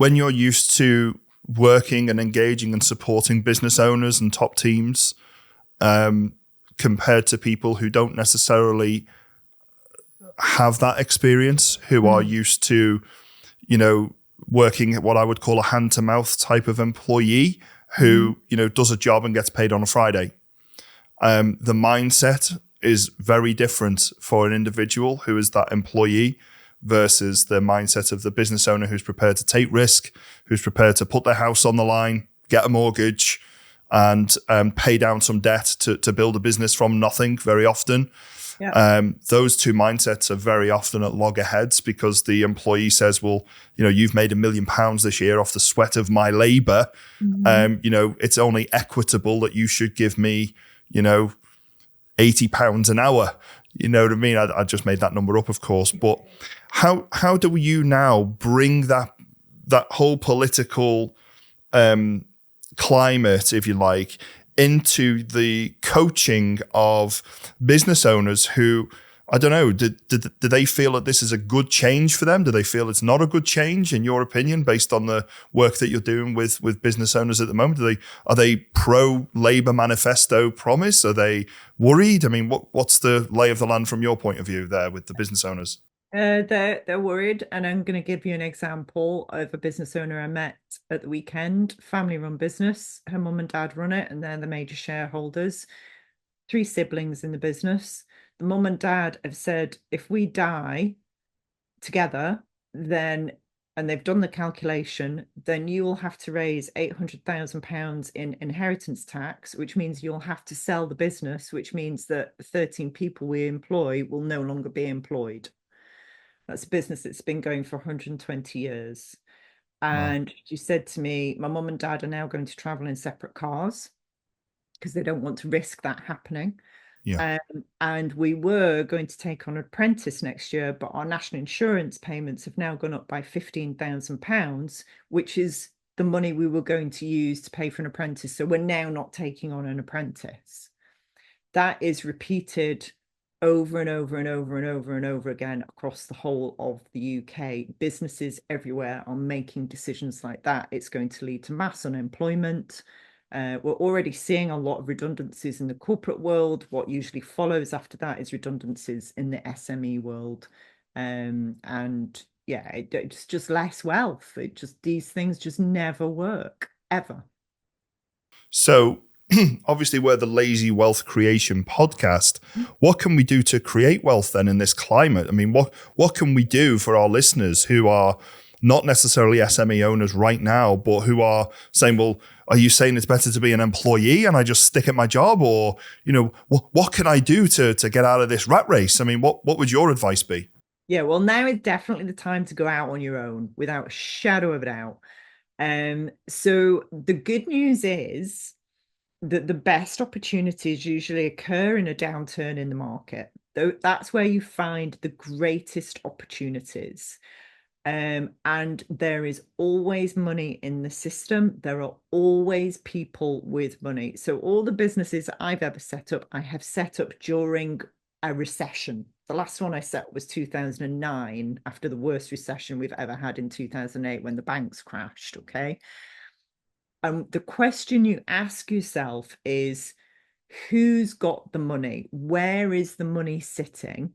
when you're used to working and engaging and supporting business owners and top teams, compared to people who don't necessarily have that experience, who are used to, working at what I would call a hand-to-mouth type of employee who, does a job and gets paid on a Friday. The mindset is very different for an individual who is that employee versus the mindset of the business owner who's prepared to take risk, who's prepared to put their house on the line, get a mortgage, and pay down some debt to build a business from nothing very often. Yeah. Those two mindsets are very often at loggerheads because the employee says, well, you've made £1 million this year off the sweat of my labor. It's only equitable that you should give me, £80 an hour. You know what I mean? I just made that number up, of course. But how do you now bring that whole political climate, if you like, into the coaching of business owners who, I don't know, do they feel that this is a good change for them? Do they feel it's not a good change, in your opinion, based on the work that you're doing with business owners at the moment? Are they pro-Labour manifesto promise? Are they worried? I mean, what's the lay of the land from your point of view there with the business owners? They're worried, and I'm going to give you an example of a business owner I met at the weekend. Family-run business. Her mum and dad run it, and they're the major shareholders. 3 siblings in the business. The mum and dad have said, if we die together, then, and they've done the calculation, then you will have to raise £800,000 in inheritance tax, which means you'll have to sell the business, which means that 13 people we employ will no longer be employed. That's a business that's been going for 120 years. And wow. She said to me, my mum and dad are now going to travel in separate cars because they don't want to risk that happening. Yeah. And we were going to take on an apprentice next year, but our national insurance payments have now gone up by £15,000, which is the money we were going to use to pay for an apprentice. So we're now not taking on an apprentice. That is repeated over and over and over and over and over again across the whole of the UK. Businesses everywhere are making decisions like that. It's going to lead to mass unemployment. We're already seeing a lot of redundancies in the corporate world. What usually follows after that is redundancies in the SME world. And yeah, it's just less wealth. These things just never work, ever. So obviously we're the Lazy Wealth Creation podcast. What can we do to create wealth then in this climate? I mean, what can we do for our listeners who are not necessarily SME owners right now, but who are saying, well, are you saying it's better to be an employee and I just stick at my job? Or, what can I do to get out of this rat race? I mean, what would your advice be? Yeah, well, now is definitely the time to go out on your own without a shadow of a doubt. So the good news is that the best opportunities usually occur in a downturn in the market. That's where you find the greatest opportunities. And there is always money in the system. There are always people with money. So all the businesses I've ever set up, I have set up during a recession. The last one I set up was 2009, after the worst recession we've ever had in 2008 when the banks crashed, okay? The question you ask yourself is, who's got the money? Where is the money sitting?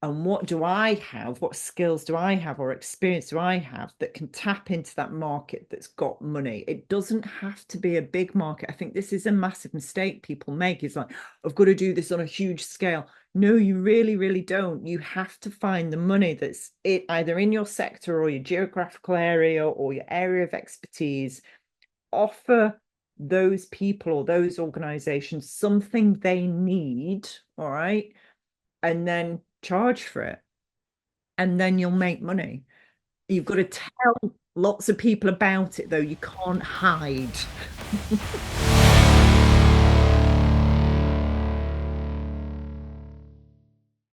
And what do I have? What skills do I have or experience do I have that can tap into that market that's got money? It doesn't have to be a big market. I think this is a massive mistake people make. It's like, I've got to do this on a huge scale. No, you really, really don't. You have to find the money that's either in your sector or your geographical area or your area of expertise. Offer those people or those organizations something they need, all right? And then charge for it, and then you'll make money. You've got to tell lots of people about it, though. You can't hide.